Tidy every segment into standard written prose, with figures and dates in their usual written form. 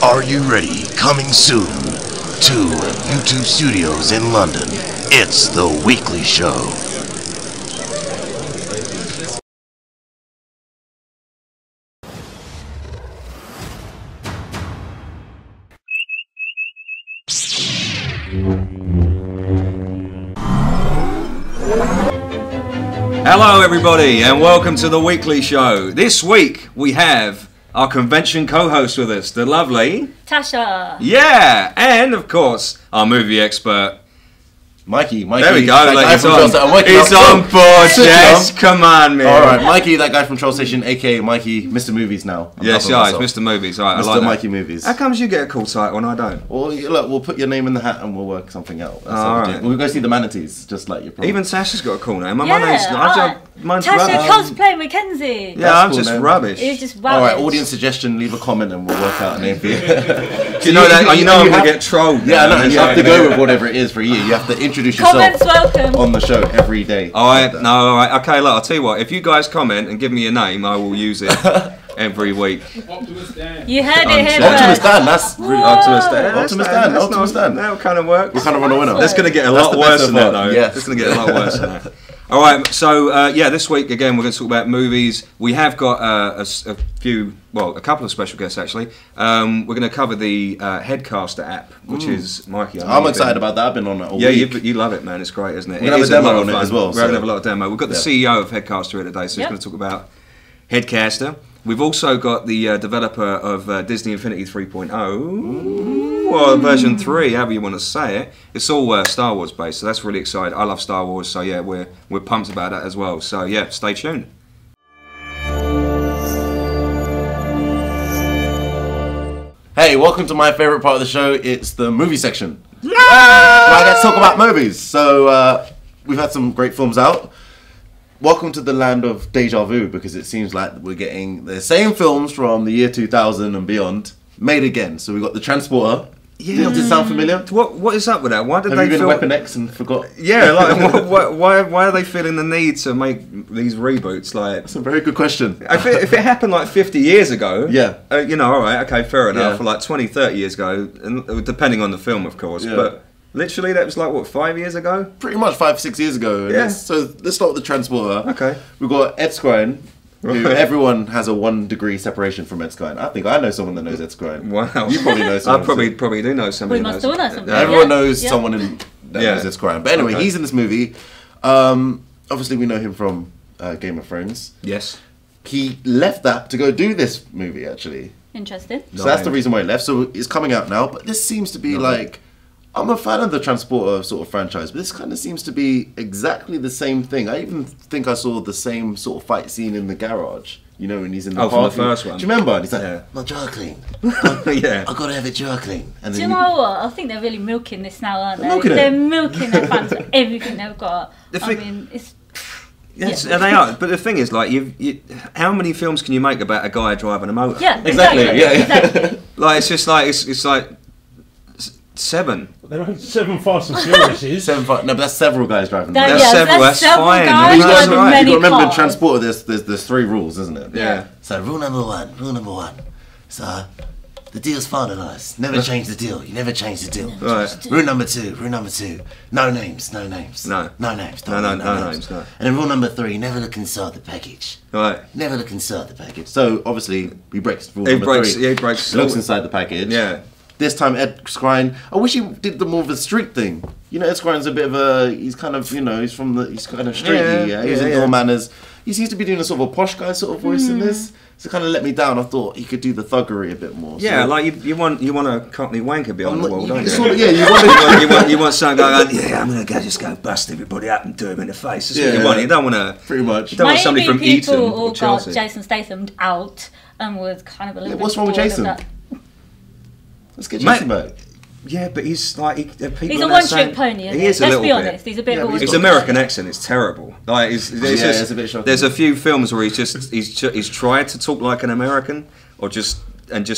Are you ready? Coming soon to YouTube Studios in London. It's The Weekly Show. Hello everybody and welcome to The Weekly Show. This week we have our convention co-host with us, the lovely Tasha. Yeah, and of course our movie expert Mikey. There we go, like it's on board, yes, come on man. Alright, Mikey, that guy from Troll Station, aka Mikey, Mr. Movies now. Yes, yeah, it's Mr. Movies, alright, Mr. I like that. Mikey Movies. How comes you get a cool title and I don't? Well, look, we'll put your name in the hat and we'll work something out. That's how we do it. We'll go see the manatees, just like your problem. Even Tasha's got a cool name. Yeah, Mine's Tasha rubbish. cosplay Mackenzie. Yeah, I'm cool, just man. rubbish. It's just rubbish. Alright, audience suggestion, leave a comment and we'll work out a name for you. Do you know that? You know I'm going to get trolled. Yeah, I know, you have to go with whatever it is for you. You have to introduce yourself. Comments welcome. On the show every day. Alright, okay, look, I'll tell you what, if you guys comment and give me a name, I will use it every week. Optimus Dan. You heard it here Optimus first. Dan, that's Optimus Dan. Optimus Dan. That kind of works. We're kind of on a winner. That's going to get a lot worse than that, though. Yes. It's going to get a lot worse than that. All right, so yeah, this week again we're going to talk about movies. We have got a couple of special guests actually. We're going to cover the Headcaster app, which is Mikey. I'm excited about that. I've been on it all week. Yeah, you love it, man. It's great, isn't it? We're going to have a demo on it as well. We're going to have a lot of demo. We've got the CEO of Headcaster here today, so he's going to talk about Headcaster. We've also got the developer of Disney Infinity 3.0, or version 3, however you want to say it. It's all Star Wars based, so that's really exciting. I love Star Wars, so yeah, we're pumped about that as well. So yeah, stay tuned. Hey, welcome to my favourite part of the show. It's the movie section. Yeah! Right, let's talk about movies. So we've had some great films out. Welcome to the land of deja vu, because it seems like we're getting the same films from the year 2000 and beyond made again. So we got The Transporter. Yeah. Does it sound familiar? What is up with that? Why did Have they you been feel... Weapon X and forgot? Yeah, like why are they feeling the need to make these reboots? Like, that's a very good question. If it happened like 50 years ago, yeah, you know, all right, okay, fair enough. Yeah. For like 20, 30 years ago, and depending on the film, of course, but. Literally, that was like, what, 5 years ago? Pretty much 5, 6 years ago. Yeah. So let's start with The Transporter. Okay. We've got Ed Skrein, who everyone has a 1 degree separation from Ed Skrein. I think I know someone that knows Ed Skrein. Wow. You probably know someone. I probably do know somebody. We must all know somebody. Everyone knows someone that knows Ed Skrein. But anyway, he's in this movie. Obviously, we know him from Game of Thrones. Yes. He left that to go do this movie, actually. Interesting. So that's the reason why he left. So it's coming out now. But this seems to be like... I'm a fan of the Transporter sort of franchise, but this kind of seems to be exactly the same thing. I even think I saw the same sort of fight scene in the garage. You know, when he's in the from the first one. Do you remember? And he's like, my jar clean. Yeah. I gotta have it jar clean. And do you know what? I think they're really milking this now, aren't they? They're milking their fans for everything they've got. I mean, it's... Yes, and they are. But the thing is, like, how many films can you make about a guy driving a motor? Yeah, exactly. Yeah, exactly. Like, it's just like, it's like 7. There are 7 Fast and Furious. No, but that's several guys driving. That's several. That's fine. Guys that's driving right. many You've got to remember, in cars. Transporter, there's 3 rules, isn't it? Yeah. So rule number one. So the deal's finalised. Never change the deal. You never change the deal. Right. Rule number two. No names. No. No names. No names, no. And then rule number 3, never look inside the package. Right. Never look inside the package. So obviously he breaks rule number 3. Yeah, he breaks. He looks inside the package. Yeah. This time Ed Skrein, I wish he did the more of a street thing. You know, Ed Skrein a bit of a, he's kind of, you know, he's kind of streety, he's in all manners. He seems to be doing a sort of a posh guy sort of voice in this. So it kind of let me down. I thought he could do the thuggery a bit more. Yeah, so. like you want a Cockney wanker beyond the wall, don't you? Sort of, yeah, you want someone going, yeah, I'm gonna just go bust everybody up and do him in the face. That's what you want. You don't want to. Pretty much. You don't want somebody from Eton all or got Chelsea. Jason Statham out and was kind of a little bit what's wrong with bored of Jason? that. Let's get Jason back. Yeah, but he's like people. He's a one-trick pony. He is a Let's little be bit. honest. He's a bit. His American accent is terrible. Like, it's a bit shocking. There's a few films where he's tried to talk like an American, or just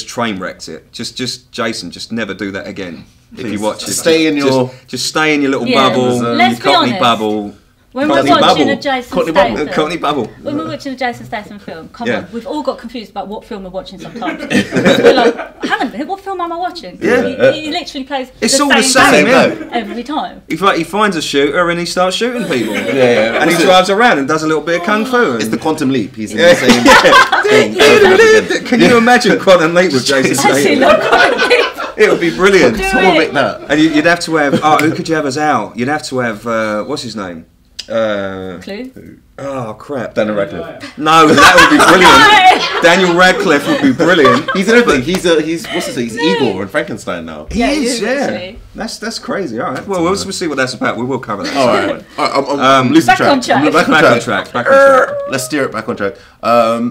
train wrecked it. Just Jason, just never do that again. If you watch it, stay in your stay in your little bubble, Let's your be Cockney honest. bubble. When we're watching a Jason Statham, Cockney bubble. When we're watching a Jason Statham film, come on, we've all got confused about what film we're watching sometimes. We're like, hang on, What film am I watching? Yeah. He literally plays It's the all the same same, game every time. He finds a shooter and he starts shooting people. Yeah. And he drives around and does a little bit of kung fu. It's the quantum leap. He's in the same thing. Can you imagine Quantum Leap with Jason I actually Statham? love Conan. It would be brilliant. Someone make that. And you'd have to have. Who could you have as Al? You'd have to have. What's his name? Clue? Oh crap! Daniel Radcliffe. No, that would be brilliant. Daniel Radcliffe would be brilliant. He's in everything. He's what's his name? He's Igor in Frankenstein now. He Yeah, he is, is, yeah. actually. That's crazy. All right. Well, we'll see what that's about. We will cover that. All right. I'm losing Back track. on track. I'm back on track. Back on track. Let's steer it back on track.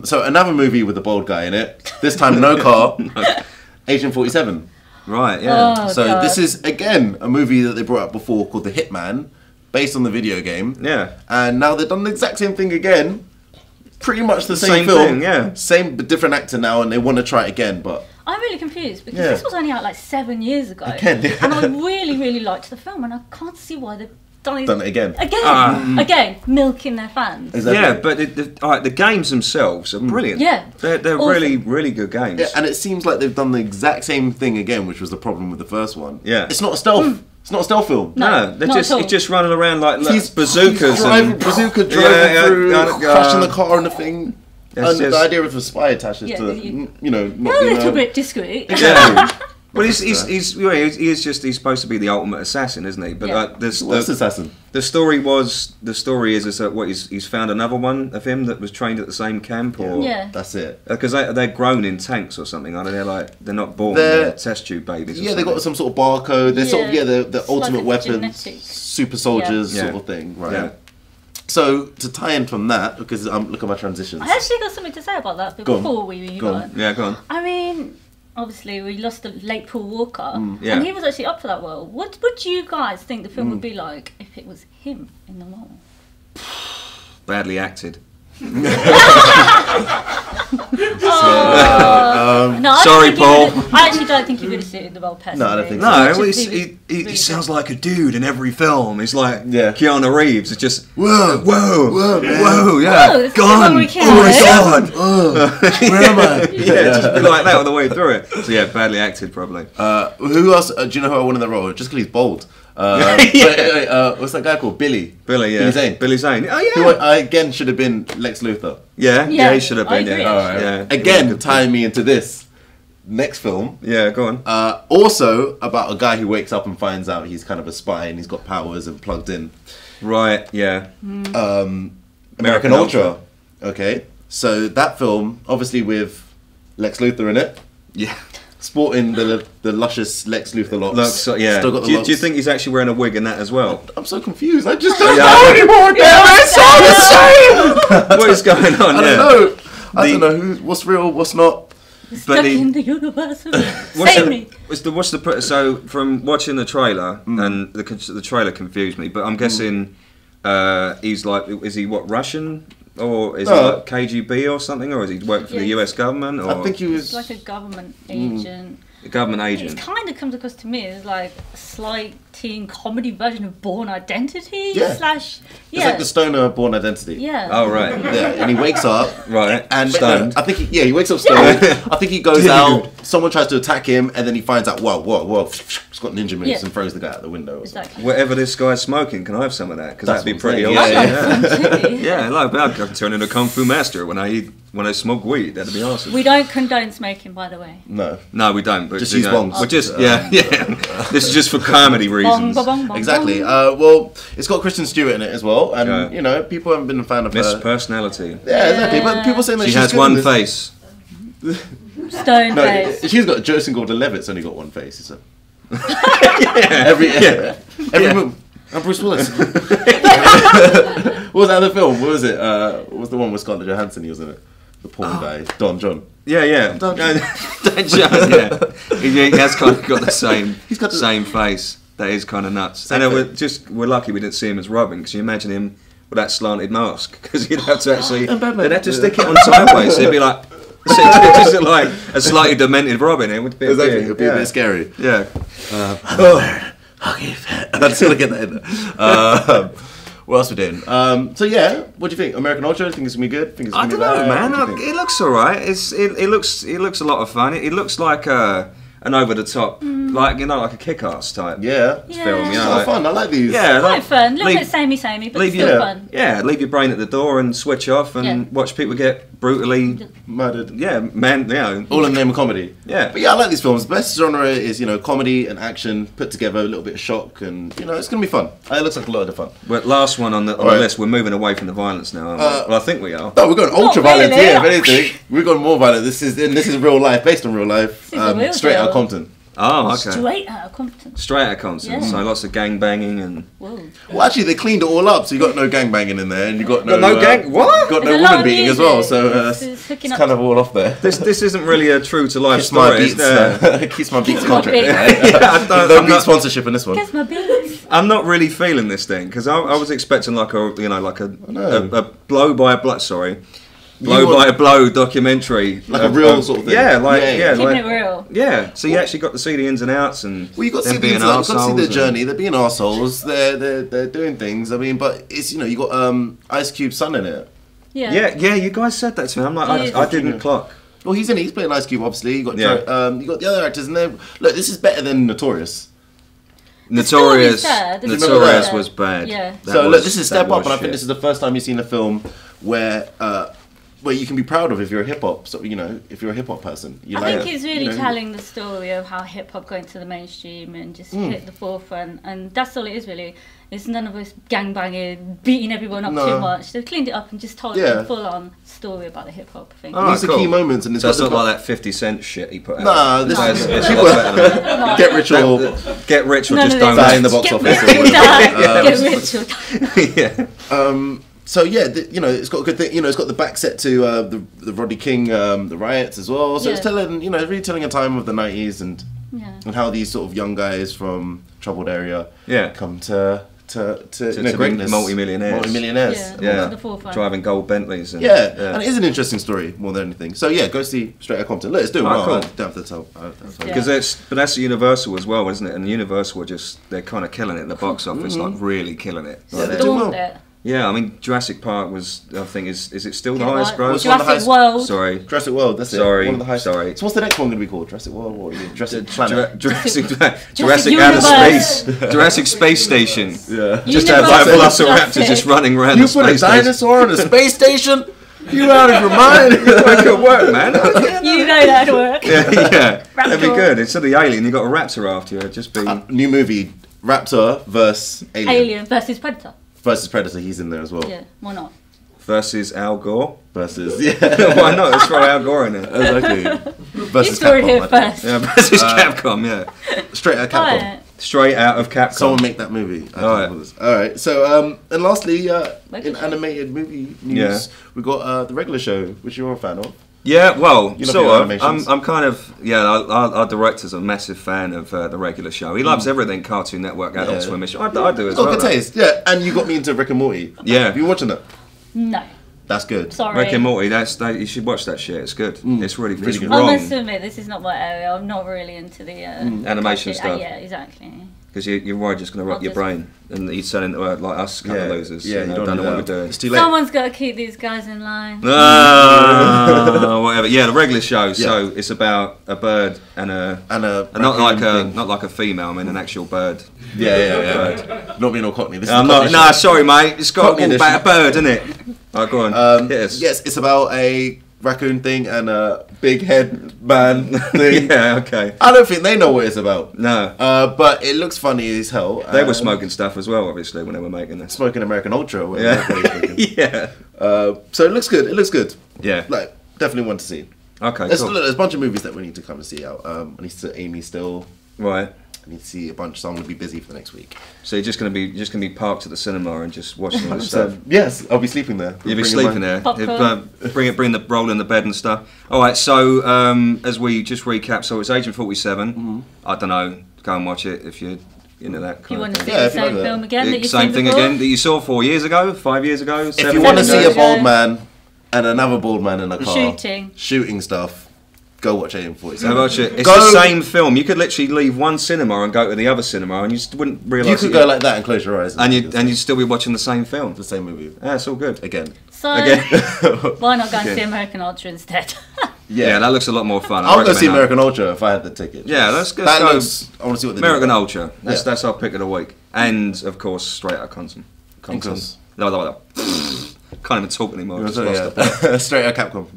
So another movie with a bald guy in it. This time no car. Agent 47. Right. Yeah. Oh, So God. this is again a movie that they brought up before called The Hitman, based on the video game. Yeah. And now they've done the exact same thing again. Pretty much the same Same film. thing, yeah. Same but different actor now, and they want to try it again, but I'm really confused because Yeah. this was only out like 7 years ago. Again, yeah. And I really, really liked the film, and I can't see why they've done it again. Again, milking their fans. Exactly. Yeah, but the games themselves are brilliant. Yeah. They're Awesome. really, really good games. Yeah, and it seems like they've done the exact same thing again, which was the problem with the first one. Yeah. It's not a stealth. It's not a stealth film. No. they're not just at all. he's just running around like He's bazookas driving, and bazooka driving Yeah, through, yeah, crashing the car and the thing. Yes, And yes. the idea of a spy attaches Yeah, to, you- not They're a being little bit discreet. Yeah. Well, he's supposed to be the ultimate assassin, isn't he? But Yeah. like, What's assassin? the story is that what he's found another one of him that was trained at the same camp, or Yeah. That's it. because they're grown in tanks or something. Aren't they? They're not born. They're- They're test tube babies. or Yeah, they got something. some sort of barcode. They're sort of, the It's ultimate like a weapons, genetics. super soldiers Yeah. sort Yeah. of thing, right? Yeah. So to tie in from that, because look at my transitions. I actually got something to say about that Go on. before we move Go on. on. Yeah, go on. I mean, obviously we lost the late Paul Walker, yeah. and he was actually up for that role. What would you guys think the film would be like if it was him in the role? Badly acted. No, Sorry, Paul. I actually don't think he would have suited the role personally. No, I don't think so. No, Just well, he he really sounds like a dude in every film. He's like Yeah. Keanu Reeves. It's just Whoa, whoa, man. whoa, yeah, Whoa, this is gone. Keanu Reeves. Oh my god. where am I? Yeah, just be like that all the way through it. So yeah, badly acted probably. Who else? Do you know who I wanted that role? Just because he's bold. What's that guy called? Billy. Billy, yeah. Billy Zane. Billy Zane. Oh Who yeah. again should have been Lex Luthor. Yeah, Yeah, he should have I been. agree, Yeah, actually. yeah. Again, tying me into this next film. Yeah, go on. Also about a guy who wakes up and finds out he's kind of a spy and he's got powers and plugged in. Right, yeah. American Ultra. Okay, so that film, obviously with Lex Luthor in it, Yeah. sporting the luscious Lex Luthor locks. Look, so, yeah. Still got the Do you locks. think he's actually wearing a wig in that as well? I'm so confused. I just don't Yeah. know anymore. Damn it, it's all the same. What is going on? I Yeah. don't know. I don't know what's real, what's not. Stuck the- in the universe. What's Save the, me. so from watching the trailer and the trailer confused me, but I'm guessing he's like, is he what, Russian or is he No. like KGB or something, or is he working for the Yeah. US government or I think he It's was. like a government agent. a government It agent? kind of comes across to me as like a slight teen comedy version of Born Identity Yeah. slash It's like the stoner Born Identity. yeah. Oh right, Yeah, and he wakes up. right, And stoned. I think he wakes up stoned. I think he goes out. Someone tries to attack him, and then he finds out. Whoa! He's got ninja moves Yeah. and throws the guy out the window. Or something. Exactly. Whatever this guy's smoking, can I have some of that? Because That's that'd be what I'm pretty saying. awesome. Yeah, Yeah, Yeah. like I can turn into a kung fu master when I smoke weed. That'd be awesome. We don't condone smoking, by the way. No, No, we don't. But Just you use know, bongs. We're just yeah. This is just for comedy Bong, reasons. bong, bong, bong, exactly. bong. Well, it's got Kristen Stewart in it as well, and Yeah. you know people haven't been a fan of Miss her. Personality. Yeah, exactly. But people saying that She she's has good one in this. face. Stone No, face. she's got Joseph Gordon-Levitt's only got one face. So. Every movie. And Bruce Willis. What was that other film? What was it? What was the one with Scarlett Johansson? He was in it. The porn guy, Don John. Yeah. Don- Dan Jones, yeah. He has kind of got the same He's got the- same face. That is kind of nuts. Same And face. we're lucky we didn't see him as Robin, because you imagine him with that slanted mask, because you'd have to actually And Batman. they'd have to stick it on sideways. So it'd be like just look like a slightly demented Robin. It would be Exactly. It'd be a yeah. bit scary. Yeah. Okay, I just want to get that in there. What else we doing? So yeah, what do you think? American Ultra? Think it's gonna be good? Think it's I gonna don't be know, bad? man. What do you think? It looks alright. It looks a lot of fun. It looks like a an over the top, like like a kick-ass type Yeah. film. You know, Oh, like, fun. I like these. yeah, Quite like, fun. A little leave- bit samey, but leave still your- fun. Yeah, leave your brain at the door and switch off and Yeah. watch people get brutally, Murdered. all All in the name of comedy. Yeah. But yeah, I like these films. Best genre is, comedy and action put together, a little bit of shock, and, it's going to be fun. It looks like a lot of fun. But last one on the Alright. list, we're moving away from the violence now, aren't we? Well, I think we are. No, we're going ultra violent really. here, if anything. We've gone more violent. This is real life, based on real life. This is the real Straight out of deal. Compton. Oh, okay. Straight out of Compton. Straight out of Compton. Yeah. So lots of gang banging and... Whoa. Well, actually, they cleaned it all up, so you got no gang banging in there, and you got no gang- what? Got There's no a lot woman of beating as music. well. So It's it's hooking up kind of all off there. This isn't really a true to life Kiss my story. beats. Kiss my beats my contract. beats. Yeah, I don't- No I'm beat not- sponsorship in this one. Guess my beats. I'm not really feeling this thing because I was expecting like a know. a blow by a blow. Sorry, blow You by want- a blow documentary, Like a real sort of thing. Yeah, like Yeah. yeah, Keeping like, it real. yeah. So you actually got to see the ins and outs and Well, you got to them see the being inside, you got to see arseholes their and- journey. They're being assholes. They're doing things. I mean, but it's you got Ice Cube's son in it. Yeah. Yeah. You guys said that to me. I'm like, Yeah. I didn't clock. Well, he's in it. He's playing Ice Cube. Obviously, you got Yeah. you got the other actors in there. Look, this is better than Notorious. Notorious, sad. The story's Notorious sad. was bad. Yeah. That So was- look, this is a step that up, was and I think shit. this is the first time you've seen a film where you can be proud of if you're a hip hop. So if you're a hip hop person, you I like think it, it's really you know. telling the story of how hip hop got into the mainstream and just hit the forefront, and that's all it is really. It's none of us gangbanging, beating everyone up No. too much. They've cleaned it up and just told Yeah. a full-on story about the hip hop thing. Oh, These are cool. key moments, and it's So it's got not the- like that 50 Cent shit he put out. Nah, this It's- is it's people lots better than that. get rich or Get rich or None just of don't. this. die in the box Get office. rich or or whatever. die. Get rich or die. yeah. So yeah, it's got a good thing. It's got the back set to the Rodney King, the riots as well. So it's Yeah. telling, really telling a time of the '90s and Yeah. how these sort of young guys from troubled area Yeah. come to To greatness, multi-millionaires. multi-millionaires. Yeah. Yeah, To the forefront. driving gold Bentleys. And, Yeah, and it is an interesting story more than anything. So yeah, go see Straight Outta Compton. Look, it's doing Oh, well. cool. I don't have to tell. Yeah. Because that's Universal as well, isn't it? And Universal are they're kind of killing it in the box office, like really killing it. Yeah, they're doing well. Stormed it. Yeah, I mean Jurassic Park was, I think, is it still the Yeah, highest right. gross? What's one of the Jurassic highest- World. Sorry, Jurassic World. That's it. Sorry, One of the highest. sorry. So what's the next one going to be called? Jurassic World? What? Jurassic Planet. Jurassic Jurassic Outer Universe. Space, Jurassic Space Station. Yeah. Just have like Universe. velociraptors just running around You the put a space station. dinosaur on a space station? You out of your mind? That could work, man. You know that'd work. yeah, that'd be Raptor. good. Instead of the alien, you got a raptor after you. It'd just be. New movie, Raptor versus Alien versus Predator. versus Predator. He's in there as well. Yeah, why not? Versus Al Gore. Versus Why not? Let's throw Al Gore in there. exactly. You Versus saw it Capcom, here I think. first. Yeah, versus Capcom. Yeah, Straight out of Capcom. Right. straight out of Capcom. Someone make that movie. Alright. Alright. So and lastly, in Regular show. animated movie news, Yeah. we got the regular show, which you're a fan of. Yeah, well, You love your sort of. animations. I'm kind of, our director's a massive fan of the regular show. He loves everything Cartoon Network, Adult Yeah. Swim. I do as It's got well. good taste. Yeah, and you got me into Rick and Morty. Yeah. Have you watching that? No, That's good. sorry. Rick and Morty, you should watch that shit. It's good. It's really Really it's good. I wrong must admit, this is not my area. I'm not really into the animation stuff. Yeah, exactly. because you're worried just going to rot your brain and you're turning into like us kind of losers. Yeah, you know, you don't know what we're do that. doing. It's too late. Someone's got to keep these guys in line. Whatever. Yeah, the regular show. So it's about a bird and a not like a female. I mean an actual bird. Yeah. Not being all Cockney. This is I'm the not. Cockney Nah, show. sorry, mate. It's got Cockney all about a edition. bird, isn't it? Oh, go on. Hit us. Yes, it's about a raccoon thing and a big head man thing. Yeah. Okay. I don't think they know what it's about. No. But it looks funny as hell. They were smoking stuff as well, obviously, when they were making this. Smoking American Ultra. when Yeah. they were smoking. Yeah. So it looks good. It looks good. Yeah. Like definitely one to see. Okay. There's, Cool. there's a bunch of movies that we need to come and see out. I need to see Amy still. Right. I need to see a bunch, so I'm gonna be busy for the next week. So you're just gonna be parked at the cinema and just watching all this stuff. So yes, I'll be sleeping there. You'll be Bring sleeping my- there. Popcorn. Bring the roll in the bed and stuff. All right. So as we just recap, so it's Agent 47. Mm-hmm. I don't know. Go and watch it if you're into that If you kind want of to thing. see Yeah, the if you like same that. film again that you've Same seen thing before? again that you saw 4 years ago, 5 years ago. If you want to see a bald man and another bald man in a car shooting stuff, go watch Agent 47. How about it? It's Go- the same film. You could literally leave one cinema and go to the other cinema, and you just wouldn't realise. You could go like that and close your eyes, and you'd still be watching the same film. the same movie Yeah, it's all good. again. So Again. why not go and Okay. see American Ultra instead? Yeah, that looks a lot more fun. I'll go see American Ultra if I had the ticket. Yeah, let's go. I want to see what they American do. Ultra. That's our pick of the week. And, of course, Straight Outta Compton. No. Can't even talk anymore. Straight out Capcom.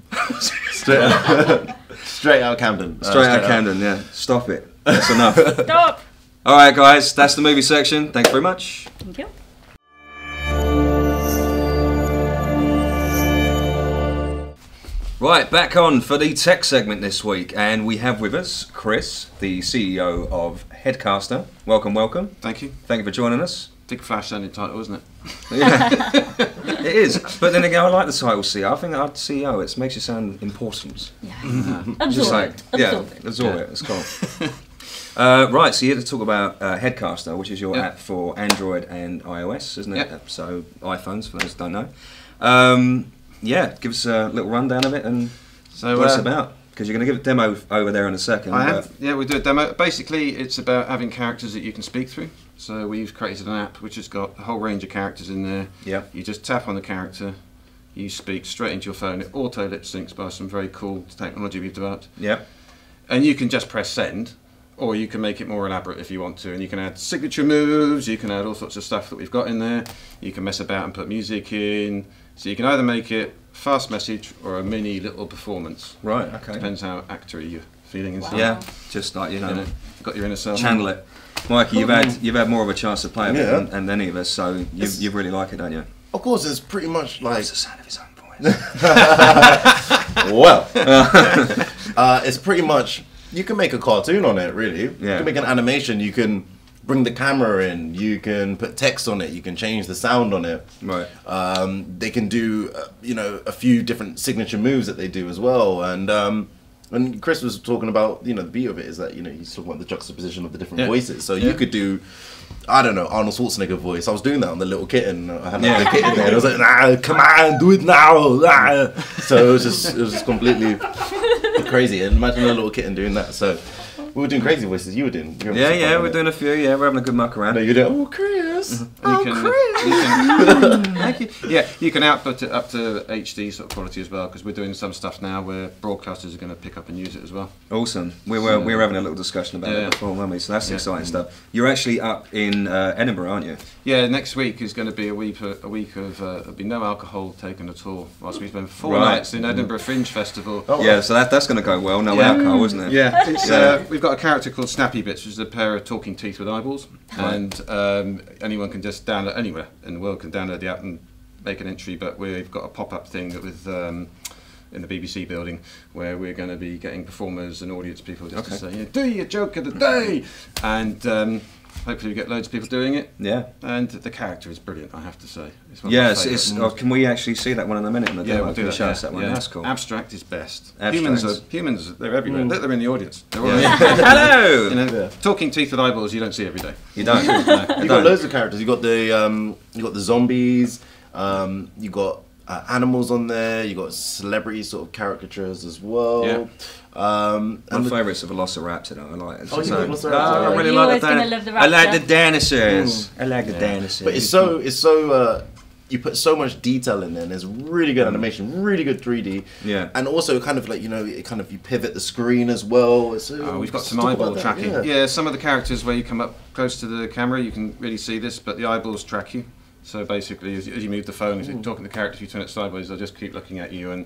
Straight out Camden. Straight Outta Camden, yeah. Stop it. That's enough. Stop. Alright, guys, that's the movie section. Thanks very much. Thank you. Right, back on for the tech segment this week, and we have with us Chris, the CEO of Headcaster. Welcome, welcome. Thank you. Thank you for joining us. Big flash sounding title, isn't it? Yeah, it is. But then again, I like the title CEO. I think our CEO, it makes you sound important. Yeah. Just Absorb like, it. yeah, absorb it. It's cool. Right, so you're here to talk about Headcaster, which is your app for Android and iOS, isn't it? Yep. So iPhones, for those who don't know. Yeah, give us a little rundown of it and what it's about. Because you're going to give a demo over there in a second. Yeah, we'll do a demo. Basically, it's about having characters that you can speak through. So we've created an app which has got a whole range of characters in there. Yeah. You just tap on the character, you speak straight into your phone. It auto lip syncs by some very cool technology we've developed. Yeah. And you can just press send, or you can make it more elaborate if you want to. And you can add signature moves, you can add all sorts of stuff that we've got in there. You can mess about and put music in. So you can either make it fast message or a mini little performance. Right, okay. Depends how actory you're feeling inside. Yeah, just like, you know, got your inner self. channel it. Mikey, you've had more of a chance to play it than any of us, so you really like it, don't you? Of course, it's pretty much like... It's the sound of his own voice. Well, it's pretty much... You can make a cartoon on it, really. You can make an animation, you can bring the camera in, you can put text on it, you can change the sound on it. Right. They can do, a few different signature moves that they do as well. And Chris was talking about, the beauty of it is that, he's talking about the juxtaposition of the different voices. So you could do, I don't know, Arnold Schwarzenegger voice. I was doing that on the little kitten. I had the kitten there, and I was like, nah, come on, do it now. Nah. So it was just completely crazy. And imagine a little kitten doing that. So we were doing crazy voices. You were doing. We're doing a few. Yeah, we're having a good muck around. No, you're doing. Oh, Chris. Thank you. Yeah, you can output it up to HD sort of quality as well, because we're doing some stuff now where broadcasters are going to pick up and use it as well. Awesome. We were having a little discussion about it before, weren't we? So that's exciting stuff. You're actually up in Edinburgh, aren't you? Yeah, next week is going to be a week of there'll be no alcohol taken at all. Whilst we spend 4 nights in Edinburgh Fringe Festival. Oh, yeah, so that's going to go well. No alcohol, isn't it? Yeah, it's, we've got a character called Snappy Bits, which is a pair of talking teeth with eyeballs, and anyone can just download, anywhere in the world can download the app and make an entry. But we've got a pop-up thing with in the BBC building where we're going to be getting performers and audience people just to say, do your joke of the day, and hopefully we get loads of people doing it. Yeah. And the character is brilliant, I have to say. It's can we actually see that one in a minute? Yeah, we'll do that. Show us that one. That's cool. Abstract is best. Humans, they're everywhere. Look, they're in the audience. They're all Hello. Talking teeth with eyeballs, you don't see every day. You don't. You've got loads of characters. You've got the zombies. You got animals on there. You got celebrity sort of caricatures as well. Yeah. My favourite's the Velociraptor. I like it. I really like the I like the dinosaurs. I like the dinosaurs. But it's so you put so much detail in there, and there's really good animation, really good 3D. Yeah. And also kind of like you pivot the screen as well. We've got some eyeball tracking. Yeah, some of the characters where you come up close to the camera, you can really see this, but the eyeballs track you. So basically, as you move the phone, if you're talking to the character, if you turn it sideways, they'll just keep looking at you, and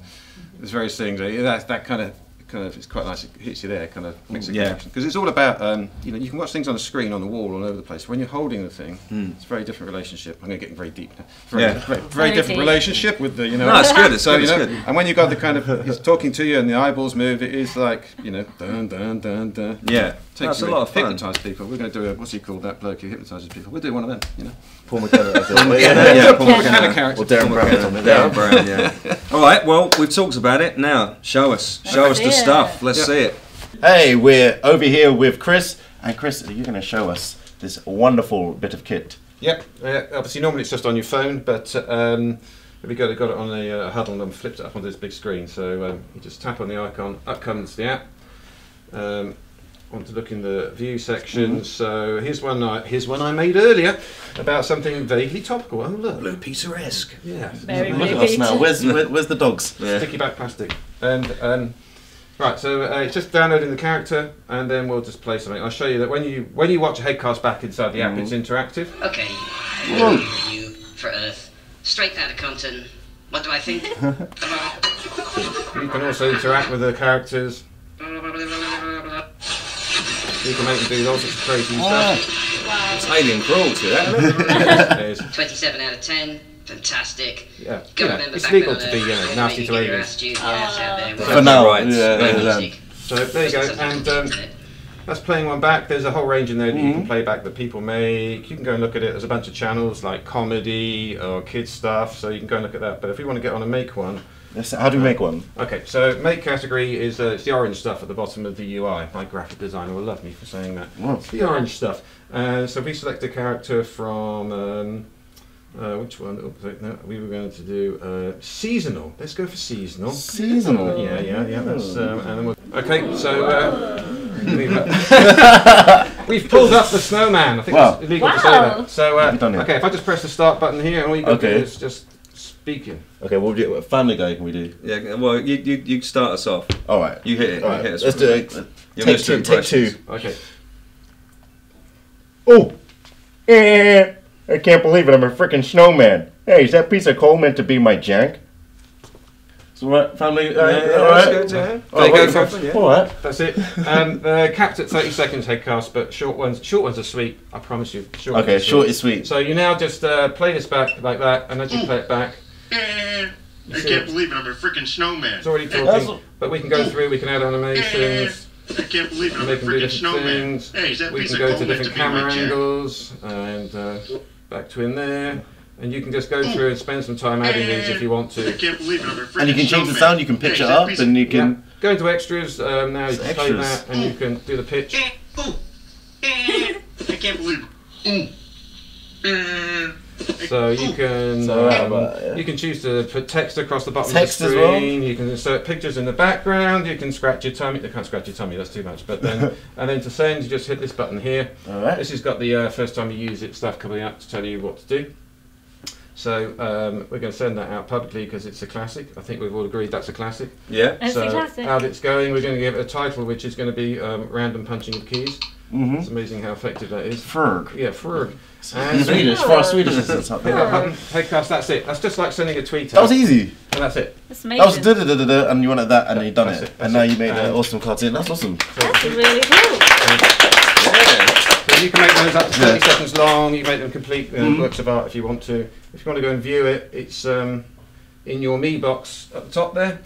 there's various things. That kind of it's quite nice. It hits you there, kind of makes a connection. Because it's all about you can watch things on the screen, on the wall, all over the place. When you're holding the thing, it's a very different relationship. I'm going to get very deep now. Very different relationship with the No, it's good. It's good. And when you've got the kind of he's talking to you and the eyeballs move, it is like dun dun dun dun. Yeah. That's a lot of fun. Hypnotise people. We're going to do what's he called, that bloke who hypnotises people? We'll do one of them. Paul McKenna. Paul McKenna character. Or Darren Brown. Darren Brown, yeah. All right, well, we've talked about it. Now, show us the stuff. Let's see it. Hey, we're over here with Chris. And Chris, are you going to show us this wonderful bit of kit? Yep. Obviously, normally it's just on your phone, but we got it on a huddle and flipped it up onto this big screen. So you just tap on the icon, up comes the app. Want to look in the view section. So here's one I made earlier about something vaguely topical. Oh look, Blue Peter-esque. Yeah. Very Look at us now. Where's the dogs? Sticky back plastic. And Right, so it's just downloading the character, and then we'll just play something. I'll show you that when you watch a Headcast back inside the app, it's interactive. Okay, I'm you for Earth, straight out of Compton. What do I think? You can also interact with the characters. You can make them do all sorts of crazy stuff. Wow. It's alien cruelty, that, isn't it? 27 out of 10. Fantastic. Yeah, It's legal to be nasty to aliens. For now, Right. So there you go, and that's playing one back. There's a whole range in there that you can play back that people make. You can go and look at it. There's a bunch of channels like comedy or kids stuff, so you can go and look at that. But if you want to get on and make one, how do we make one? okay, so make category is it's the orange stuff at the bottom of the UI. My graphic designer will love me for saying that. It's the orange stuff. So we select a character from which one? Oops, no, we were going to do seasonal. Let's go for seasonal. Seasonal. Yeah. That's and then okay. So we've pulled up the snowman. I think it's illegal to say that. So okay, if I just press the start button here, and all you got to do is just speaking. Okay, what Family Guy can we do? Yeah, well, you start us off. All right. You hit it. All right. You hit us Let's do it. Take two. Okay. Oh, I can't believe it. I'm a freaking snowman. Hey, is that piece of coal meant to be my jank? So what, Family Guy? All right. There you go, Catherine, yeah. All right. That's it. Capped at 30 seconds headcast, but short ones are sweet. I promise you. Short is sweet. So you now just play this back like that, and as you play it back, I can't believe it. I'm a freaking snowman. it's already talking. But we can go through. We can add animations. I can't believe it. And I'm they a can do freaking different snowman. things. Hey, is that We piece can of go coal to meant different to be my camera jank? angles and back to in there. And you can just go through and spend some time adding these if you want I to. can't believe it. I'm a freaking And you can change the snowman. sound. You can pitch Hey, it is that up, piece and you can. Yeah. Go into extras. Now you can play Extras. that, and you can do the pitch. I can't believe it. So you can you can choose to put text across the bottom Text of as the well? screen. You can insert pictures in the background. You can scratch your tummy. You can't scratch your tummy. That's too much. But then and then to send, you just hit this button here. All right. This has got the first time you use it stuff coming up to tell you what to do. So we're going to send that out publicly because it's a classic. I think we've all agreed that's a classic. Yeah. It's So a classic. out it's going. We're going to give it a title, which is going to be random punching of keys. It's amazing how effective that is. Ferg. Yeah, Ferg. And Swedish. For our Swedish listeners. hit that button. Headcast. That's it. That's just like sending a tweet. That was out, easy. And that's it. That's That was amazing. da-da-da-da-da, and you wanted that, and you done That's it. it, And that's now it. you made an And- awesome cartoon. That's awesome. That's really cool. So you can make those up to 30 seconds long. You can make them complete works of art if you want to. If you want to go and view it, it's in your Me box at the top there,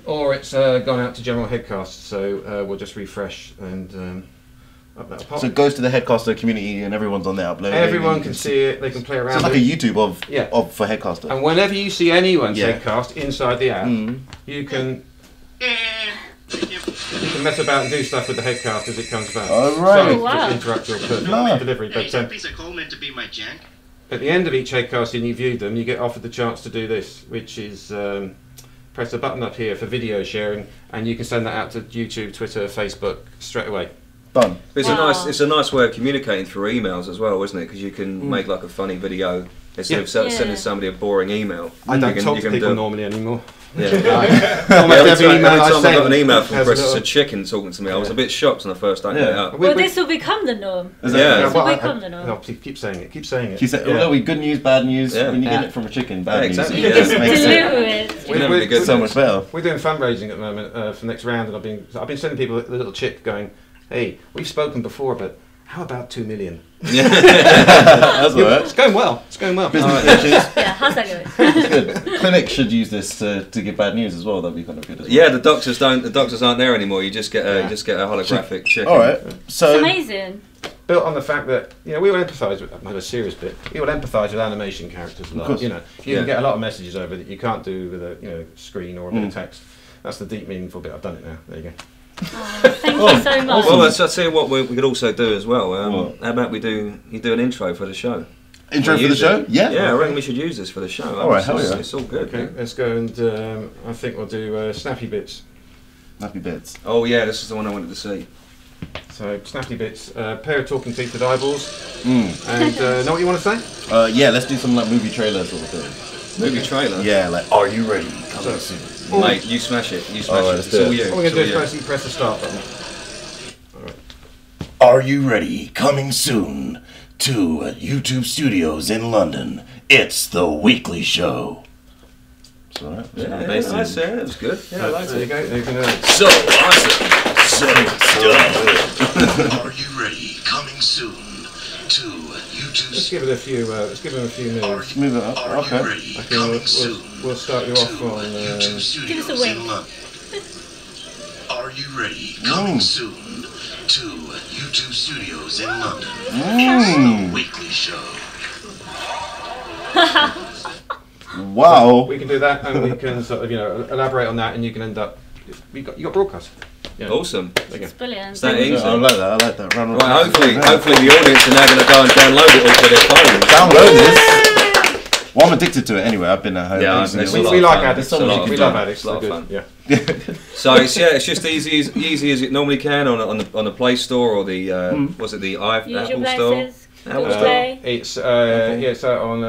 or it's gone out to general Headcast. So we'll just refresh and up that'll pop. So it goes to the Headcaster community, and everyone's on there uploading. Everyone You can see it. They can play So around it's like it. a YouTube of for Headcaster. And whenever you see anyone's Yeah. Headcast inside the app, you can mess about and do stuff with the Headcast as it comes back. All right. Sorry, Oh, wow. to interrupt your perfect No. delivery, Hey, is but that piece of coal meant to be my jank? at the end of each Headcast and you view them, you get offered the chance to do this, which is press the button up here for video sharing, and you can send that out to YouTube, Twitter, Facebook straight away. Done. It's Wow. a nice way of communicating through emails as well, isn't it? Because you can make like a funny video instead of Yeah. sending somebody a boring email. I don't you can, talk you to can people do- normally anymore. Yeah. Almost Every every time, email every I time I got an email from has Chris, a it's a little- chicken talking to me. I was a bit shocked when I first opened it up. Well, this will become the norm. Is Yeah. that- This will well, become the norm. no, please keep saying it. Keep saying it. He said, Yeah. "Oh, we good news, bad news. Yeah. When you get Yeah. it from a chicken, Yeah, bad exactly. news. Yeah. It just makes it Deliver it. It can never be good. so much better." We're doing fundraising at the moment for next round, and I've been sending people a little chip going, "Hey, we've spoken before, but how about 2 million?" That's all right. It's going well. It's going well. Business pitches. Yeah, how's that going? It's good. Clinics should use this to give bad news as well. That'd be kind of good as well. Yeah, the doctors aren't there anymore. You just get a holographic chicken. All right. It's So amazing. Built on the fact that we will empathise with. I have a serious bit. We will empathise with animation characters a lot. course. You Yeah. can get a lot of messages over that you can't do with a screen or a bit of text. That's the deep, meaningful bit. I've done it now. There you go. Oh, thank you so much. Well, I'll tell you what we could also do as well. What? How about you do an intro for the show? intro We'll for the use show. it. Yeah. Yeah, I reckon we should use this for the show. All right, hell it's, yeah. it's all good. Okay, let's go and I think we'll do Snappy Bits. Happy bits. Oh yeah, this is the one I wanted to see. So Snappy Bits, pair of talking teeth with eyeballs. And know what you want to say? Yeah. Let's do some like movie trailer sort of thing. Movie trailer. Yeah. Like, are you ready? Coming So- soon. Mate, you smash it. You smash it. It's all you. All we're going to do is press the start button. Are you ready? Coming soon to YouTube Studios in London. It's The Weekly Show. Yeah, nice, yeah, that was good. Yeah, I liked it. There you go. So awesome. So are you ready? Coming soon to YouTube. Let's give it a few. Let's give them a few minutes. Move it up. Okay. We'll start you off on. Give us a wink. Are you ready? Coming soon to YouTube Studios in London. The Weekly Show. Wow. We can do that, and we can sort of elaborate on that, and you can end up. You got broadcast. Yeah. Awesome. It's brilliant. Is that easy? I like that. Right, hopefully the audience are now going to go and download it all to their phones. Download this. Well, I'm addicted to it anyway. I've been at home. Yeah, we like addicts. We love addicts. It's a lot of fun. Yeah. So it's just easy as it normally can on the Play Store or the was it the Apple Store? Google Play. It's it's out on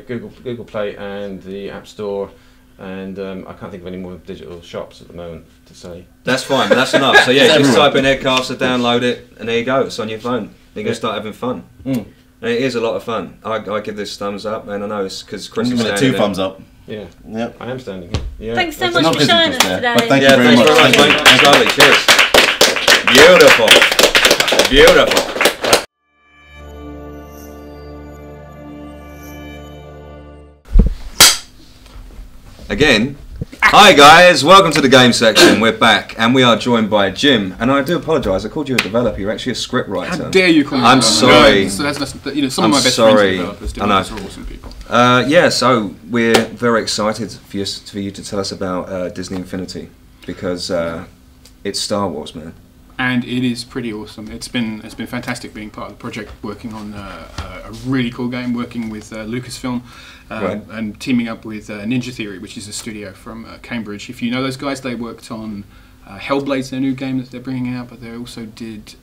Google Play and the App Store, and I can't think of any more digital shops at the moment to say. That's fine, but that's enough. So yeah, just type in Headcaster, download it, and there you go. It's on your phone. You're gonna start having fun. And it is a lot of fun. I give this thumbs up, and I know it's because Chris is standing 2 thumbs up. Yeah. Yep. I am standing here. Yeah. Thanks so much for showing us today. But thank you very much. mate. Thanks, lovely. Cheers. Beautiful. Again, hi guys, welcome to the game section. We're back and we are joined by Jim. And I do apologise, I called you a developer, you're actually a script writer. How dare you call me I'm a developer? sorry. No, that's some of my best friends are developers. Developers are awesome people. Yeah, so we're very excited for you to tell us about Disney Infinity because it's Star Wars, man. And it is pretty awesome. It's been fantastic being part of the project, working on a really cool game, working with Lucasfilm, and teaming up with Ninja Theory, which is a studio from Cambridge. If you know those guys, they worked on Hellblade's their new game that they're bringing out, but they also did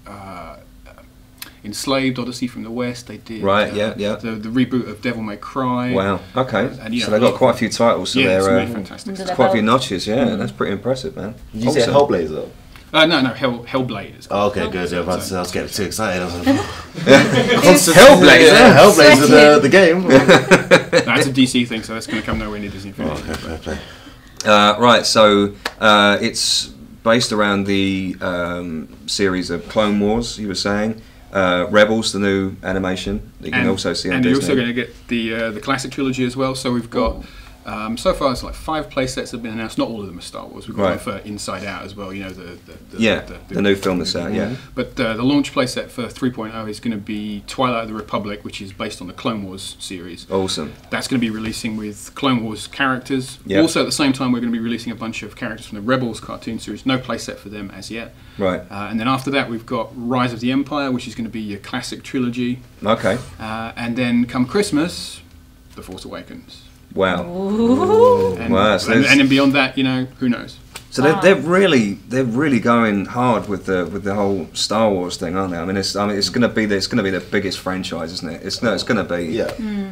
Enslaved, Odyssey from the West. They did the reboot of Devil May Cry. Wow. Okay. And, so they got quite a few titles. So yeah, they're it's really fantastic. It's quite a few notches. Yeah, that's pretty impressive, man. Did you say Hellblaze though? No, Hellblade. Is oh, okay, good. Yeah, I was getting too excited. I was like, Hellblade. Yeah, Hellblade is the game. That's a DC thing, so that's going to come nowhere near Disney Infinity. Okay, fair play. Right, so it's based around the series of Clone Wars. You were saying Rebels, the new animation that you can also see on Disney. And you're also going to get the classic trilogy as well. So we've got. So far, it's like 5 play sets have been announced. Not all of them are Star Wars. We've got one for Inside Out as well. You know the new film that's out. Yeah, but the launch play set for 3.0 is going to be Twilight of the Republic, which is based on the Clone Wars series. Awesome. That's going to be releasing with Clone Wars characters. Yep. Also, at the same time, we're going to be releasing a bunch of characters from the Rebels cartoon series. No play set for them as yet. Right. And then after that, we've got Rise of the Empire, which is going to be your classic trilogy. Okay. And then come Christmas, The Force Awakens. Wow. And then beyond that, who knows? So they're really going hard with the whole Star Wars thing, aren't they? I mean, it's going to be the biggest franchise, isn't it? It's going to be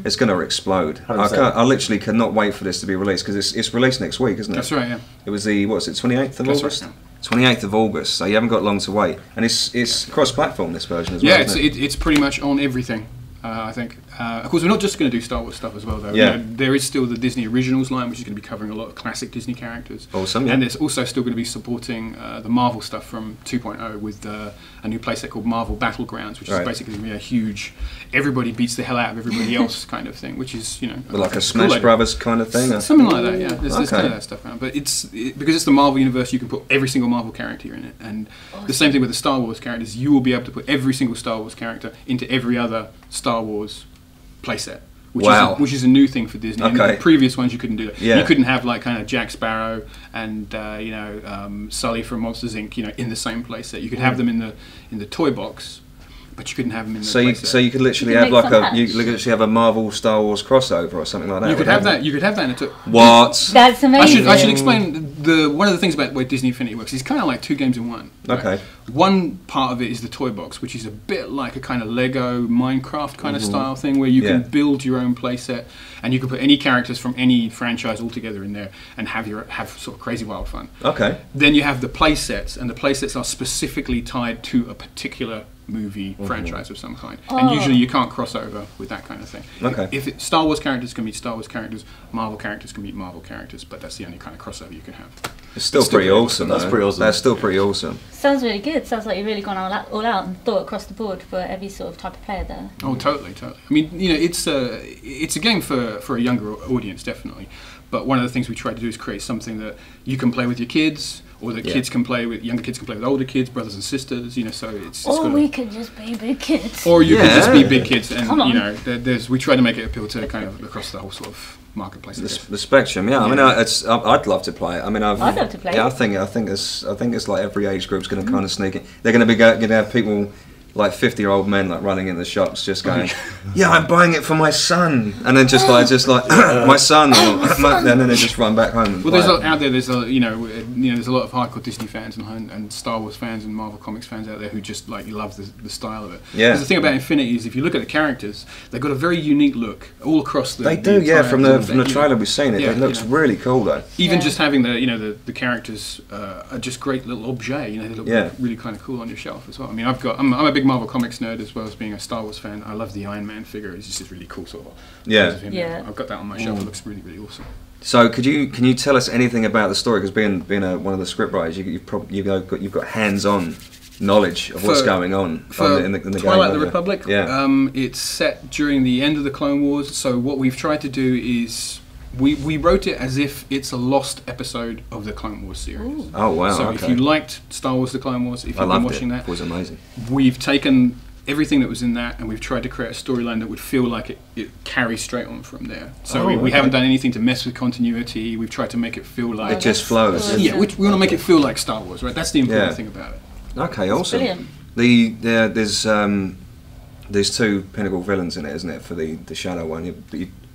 it's going to explode. I literally cannot wait for this to be released because it's released next week, isn't it? That's right. Yeah. It was the 28th of August. Right, 28th of August. So you haven't got long to wait, and it's cross-platform this version as well. Yeah, it's pretty much on everything. I think. Of course, we're not just going to do Star Wars stuff as well, though. Yeah. There is still the Disney Originals line, which is going to be covering a lot of classic Disney characters. Awesome, yeah. And there's also still going to be supporting the Marvel stuff from 2.0 with a new playset called Marvel Battlegrounds, which is basically a huge, everybody beats the hell out of everybody else kind of thing, which is, like a Smash Brothers kind of thing? Something like that, yeah. There's kind of that stuff around. But because it's the Marvel universe, you can put every single Marvel character in it. And the same thing with the Star Wars characters, you will be able to put every single Star Wars character into every other Star Wars playset, which is a new thing for Disney. Okay. In the previous ones you couldn't do that. Yeah. You couldn't have like kind of Jack Sparrow and Sully from Monsters Inc. In the same playset. You could have them in the toy box, but you couldn't have them in the So you could literally have like you literally have a Marvel Star Wars crossover or something like that. You could have that. You could have that. And it took, what? That's amazing. I should explain one of the things about the way Disney Infinity works. It's kind of like 2 games in one. Right? Okay. One part of it is the toy box, which is a bit like a kind of Lego Minecraft kind of style thing, where you can build your own playset, and you can put any characters from any franchise all together in there and have sort of crazy wild fun. Okay. Then you have the playsets, and the playsets are specifically tied to a particular movie franchise of some kind, and usually you can't cross over with that kind of thing. Okay. If Star Wars characters can meet Star Wars characters, Marvel characters can meet Marvel characters, but that's the only kind of crossover you can have. It's still pretty awesome. That's pretty awesome. That's still pretty awesome. Sounds really good. Sounds like you've really gone all out and thought across the board for every sort of type of player there. Oh, totally. I mean, it's a game for a younger audience, definitely. But one of the things we try to do is create something that you can play with your kids, or that kids can play with, younger kids can play with older kids, brothers and sisters. So it's. Or we could just be big kids. Or you could just be big kids, and we try to make it appeal to kind of across the whole sort of marketplace. The spectrum, yeah. I mean, I'd love to play it. I mean, I'd love to play it. Yeah, I think it's like every age group's going to kind of sneak in. They're going to have people like 50-year-old men like running in the shops, just going, "Yeah, I'm buying it for my son," and then just like my son, and then they just run back home. Well, there's a lot of hardcore Disney fans and Star Wars fans and Marvel Comics fans out there who just like love the style of it. Yeah. Because the thing about Infinity is, if you look at the characters, they've got a very unique look all across the. They do, yeah. From the trailer we've seen it, it looks really cool though. Even just having the characters are just great little objets. They look really kind of cool on your shelf as well. I mean, I'm a big Marvel Comics nerd as well as being a Star Wars fan. I love the Iron Man figure. It's just really cool sort of. I've got that on my shelf. It looks really, really awesome. So can you tell us anything about the story? Because being one of the script writers, you've got hands-on knowledge of what's going on in the game. Twilight of the Republic. It's set during the end of the Clone Wars. So what we've tried to do is we wrote it as if it's a lost episode of the Clone Wars series. Ooh. Oh wow! So if you liked Star Wars: The Clone Wars, if you've been watching that, it was amazing. We've taken everything that was in that, and we've tried to create a storyline that would feel like it carries straight on from there. So we haven't done anything to mess with continuity. We've tried to make it feel like it just flows. Yeah, we want to make it feel like Star Wars, right? That's the important thing about it. Okay, awesome. Brilliant. There's 2 pinnacle villains in it, isn't it? For the Shadow one,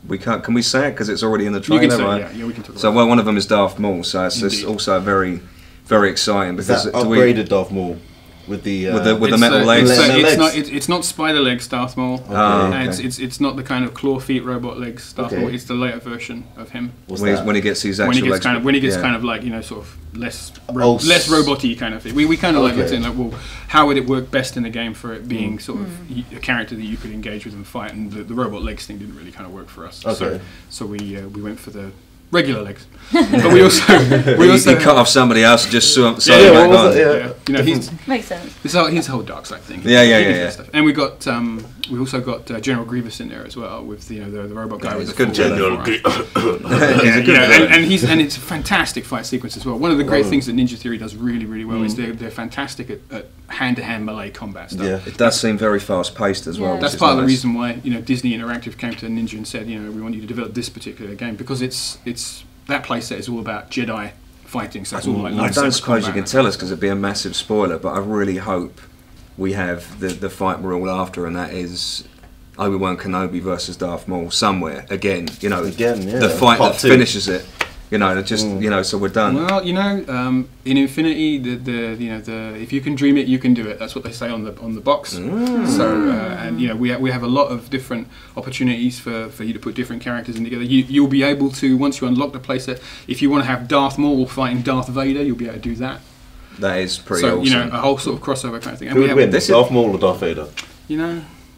we can't. Can we say it because it's already in the trailer, you can say, right? Yeah, we can talk about so one of them is Darth Maul. So it's also very, very exciting because is that upgraded Darth Maul with the metal legs. It's not spider legs Darth Maul. It's not the kind of claw feet robot legs Darth Maul. It's the later version of him. When he gets his actual legs. When he gets kind of like sort of less roboty kind of thing. We kind of like looked in like, well, how would it work best in the game for it being sort of a character that you could engage with and fight, and the robot legs thing didn't really kind of work for us. So we went for the regular legs, but we also cut off somebody else and just sew back on. Makes sense. His whole dark side thing. Yeah. Stuff. And we also got General Grievous in there as well with the robot guy with the good General Grievous. And it's a fantastic fight sequence as well. One of the great things that Ninja Theory does really, really well is they're fantastic at hand-to-hand melee combat stuff. Yeah, it does seem very fast-paced as well. That's part of the reason why Disney Interactive came to Ninja and said, we want you to develop this particular game, because that playset is all about Jedi fighting. So it's all like I don't suppose you can tell us because it'd be a massive spoiler, but I really hope we have the fight we're all after, and that is Obi-Wan Kenobi versus Darth Maul somewhere again. The fight that finishes it. So we're done. Well, in Infinity, if you can dream it, you can do it. That's what they say on the box. So we have a lot of different opportunities for you to put different characters in together. You'll be able to, once you unlock the playset, if you want to have Darth Maul fighting Darth Vader, you'll be able to do that. That is pretty awesome. A whole sort of crossover kind of thing. Who would win, Darth Maul or Darth Vader?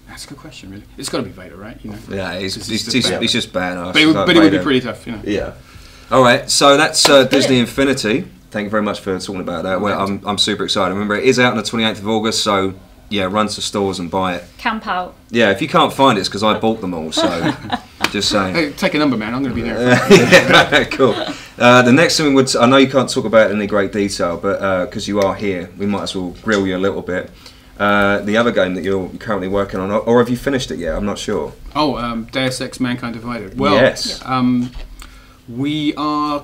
That's a good question, really. It's got to be Vader, right? Yeah, he's just badass. But it would be pretty tough, Yeah. All right, so that's Disney Infinity. Thank you very much for talking about that. Well, I'm super excited. Remember, it is out on the 28th of August, so run to stores and buy it. Camp out. Yeah, if you can't find it, it's because I bought them all, so just saying. Hey, take a number, man. I'm going to be there. Cool. The next thing I know you can't talk about it in any great detail, but because you are here, we might as well grill you a little bit. The other game that you're currently working on, or have you finished it yet? I'm not sure. Deus Ex Mankind Divided. Well, yes. We are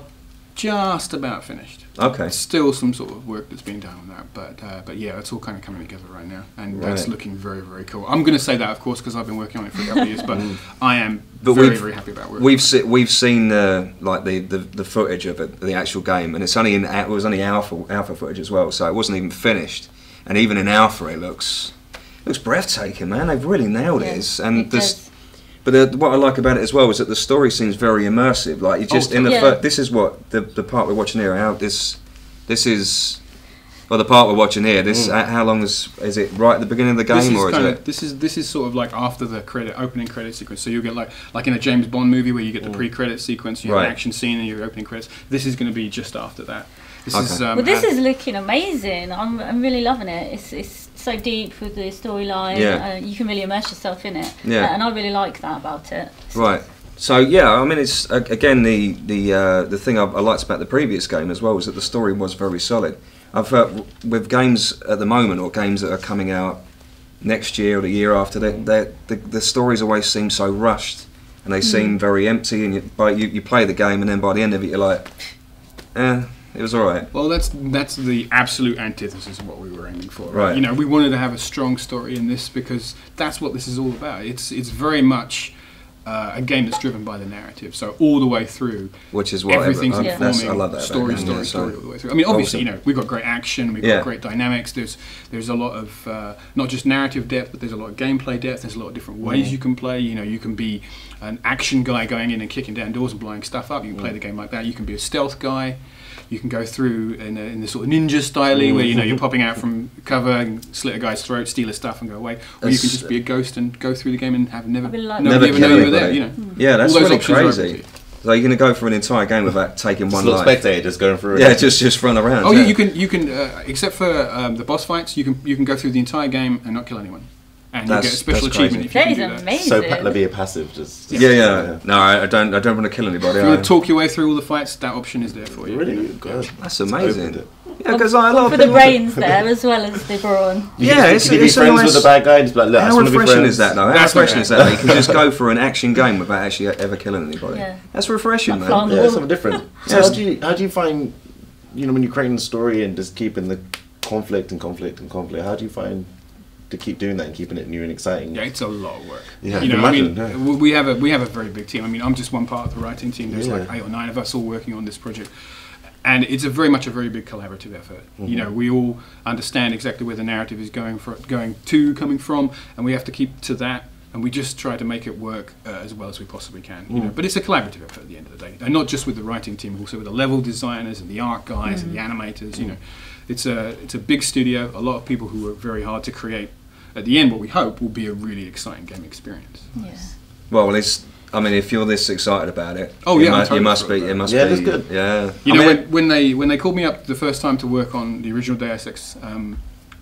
just about finished. Okay. Still some sort of work that's being done on that, but yeah, it's all kind of coming together right now, and that's looking very, very cool. I'm going to say that, of course, because I've been working on it for a couple of years, but I am very, very happy about working. We've seen like the footage of it, the actual game, and it's only it was only alpha footage as well, so it wasn't even finished. And even in alpha, it looks breathtaking, man. They've really nailed it. And but what I like about it as well is that the story seems very immersive. Like you just this is what the part we're watching here. How this is. Well, the part we're watching here, how long is it? Right at the beginning of the game, or is it? This is sort of like after the opening credit sequence. So you'll get like in a James Bond movie where you get the pre-credit sequence, you have an action scene, and your opening credits. This is going to be just after that. This is looking amazing. I'm really loving it. It's so deep with the storyline. Yeah. You can really immerse yourself in it. Yeah. And I really like that about it. Right. So yeah, I mean, it's again the thing I liked about the previous game as well was that the story was very solid. I've with games at the moment or games that are coming out next year or the year after, the stories always seem so rushed and they seem very empty. And you play the game and then by the end of it you're like, it was all right. Well, that's the absolute antithesis of what we were aiming for. Right. You know, we wanted to have a strong story in this because that's what this is all about. It's very much a game that's driven by the narrative. So all the way through, which is what everything's informing I love that story all the way through. I mean, obviously, you know, we've got great action, we've got great dynamics. There's a lot of not just narrative depth, but there's a lot of gameplay depth. There's a lot of different ways you can play. You know, you can be an action guy going in and kicking down doors and blowing stuff up. You can play the game like that. You can be a stealth guy. You can go through in the sort of ninja style where you know you're popping out from cover and slit a guy's throat, steal his stuff and go away, or you can just be a ghost and go through the game and have nobody ever know you were there. You know, yeah, that's really crazy. So you're going to go for an entire game without taking one life. Spectator just going through. Yeah, just run around. Oh yeah, you can except for the boss fights, you can go through the entire game and not kill anyone. And you get a special achievement if you can do that. Amazing. So let be a passive, just yeah. No, I don't want to kill anybody. If you want to talk your way through all the fights, that option is there for you. Really good. That's amazing. Yeah, because for the brains there as well as the brawn. Yeah, it's be friends with the bad guy. Just like, look, how refreshing is that though? How refreshing is that? You can just go for an action game without actually ever killing anybody. Yeah. That's refreshing, man. Yeah, something different. So how do you find, you know, when you're creating a story and just keeping the conflict? How do you find to keep doing that and keeping it new and exciting? Yeah, it's a lot of work. Yeah, you know, I mean, we have a very big team. I mean, I'm just one part of the writing team. There's like 8 or 9 of us all working on this project, and it's very much a very big collaborative effort. You know, we all understand exactly where the narrative is coming from, and we have to keep to that. And we just try to make it work as well as we possibly can. You know, but it's a collaborative effort at the end of the day, and not just with the writing team, also with the level designers and the art guys and the animators. You know, it's a big studio. A lot of people who work very hard to create. At the end, what we hope will be a really exciting game experience. Yes. Well, I mean, if you're this excited about it, you must be. It must be. Yeah, that's good. Yeah. You know, when they called me up the first time to work on the original Deus Ex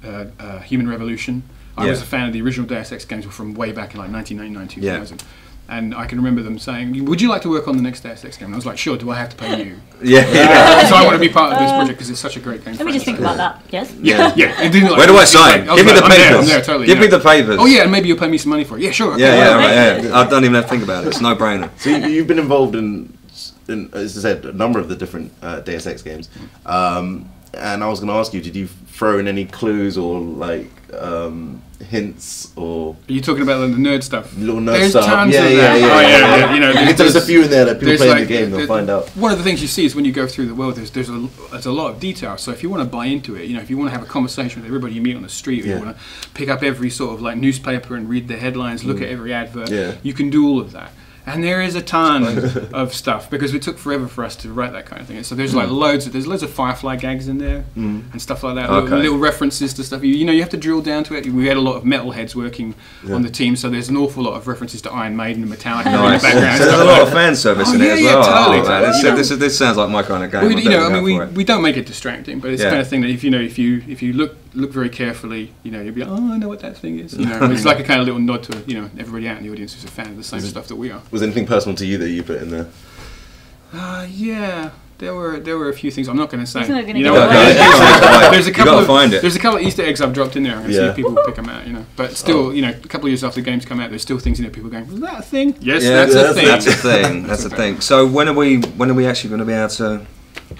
Human Revolution, I was a fan of the original Deus Ex games from way back in like 1999, 2000. And I can remember them saying, "Would you like to work on the next Deus Ex game?" And I was like, "Sure." Do I have to pay you? Yeah. So I want to be part of this project because it's such a great game. Let me just think about that. Yes. Yeah. Where do I sign? Give me the papers. I'm there, totally. Give me the papers. Oh yeah, and maybe you'll pay me some money for it. Yeah, sure. Okay. Yeah. I don't even have to think about it. It's no brainer. So you've been involved in, as I said, a number of the different Deus Ex games. And I was going to ask you, did you throw in any clues or like hints or? Are you talking about the nerd stuff? Little nerd There's stuff. Tons Yeah. of that. You know, you can tell us a few in there that people play the game, they'll find out. One of the things you see is when you go through the world, there's a lot of detail. So if you want to buy into it, you know, if you want to have a conversation with everybody you meet on the street, or you want to pick up every sort of like newspaper and read the headlines, look at every advert, you can do all of that. And there is a ton of stuff because it took forever for us to write that kind of thing. So there's like loads of Firefly gags in there and stuff like that. Little references to stuff. You know, you have to drill down to it. We had a lot of metalheads working on the team, so there's an awful lot of references to Iron Maiden and Metallica in the background. So there's a lot of fan service in it as well. Yeah, totally. This sounds like my kind of game. Well, you know, I mean, we don't make it distracting, but it's the kind of thing that if you look very carefully, you know, you'll be like, oh, I know what that thing is. You know, it's like a kind of little nod to everybody out in the audience who's a fan of the same stuff that we are. Was anything personal to you that you put in there? Yeah, there were a few things. I'm not going to say. There's a couple of Easter eggs I've dropped in there. I'm going to see if people pick them out. You know, but still, you know, a couple of years after the game's come out, there's still things in there. People going, was that a thing? Yes, that's a thing. That's a thing. So when are we actually going to be able to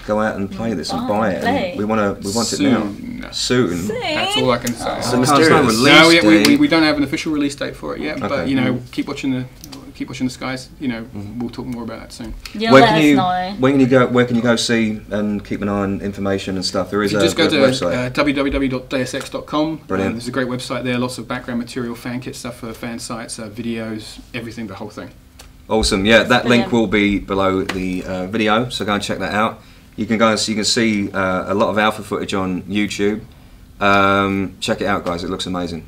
go out and play this and buy it. Play. And we want it now. Soon. That's all I can say. So We don't have an official release date for it yet, but you know, keep watching the skies. You know, we'll talk more about that soon. Where can you go see and keep an eye on information and stuff? There is just go to website. www.deusx.com. Brilliant. There's a great website there. Lots of background material, fan kit stuff for fan sites, videos, everything, the whole thing. Awesome. Yeah, that link will be below the video, so go and check that out. You can go and see a lot of alpha footage on YouTube. Check it out, guys. It looks amazing.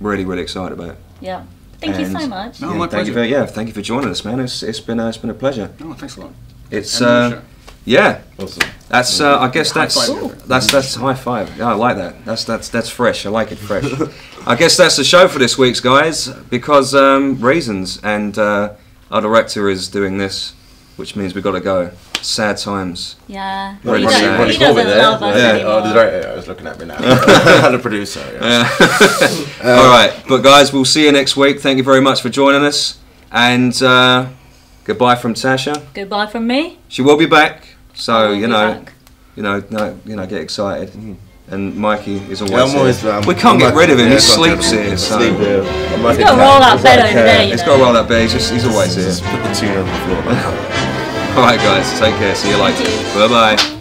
Really, really excited about it. Yeah. Thank you so much. No, my pleasure. Thank you for joining us, man. It's been a pleasure. Oh, thanks a lot. It's yeah. Awesome. That's I guess that's high five. Yeah, I like that. That's fresh. I like it fresh. I guess that's the show for this week's guys, because reasons, and our director is doing this, which means we've got to go. Sad times. Yeah. Really sad. He doesn't love us anymore. The director was looking at me now. The producer. All right, but guys, we'll see you next week. Thank you very much for joining us, and goodbye from Tasha. Goodbye from me. She will be back, so get excited. And Mikey is always here. We can't get rid of him. He sleeps here. So. He's got to roll that bed over there. He's got to roll that bed. He's always here. Just put the tune on the floor. Alright guys, take care, see you later. Bye bye.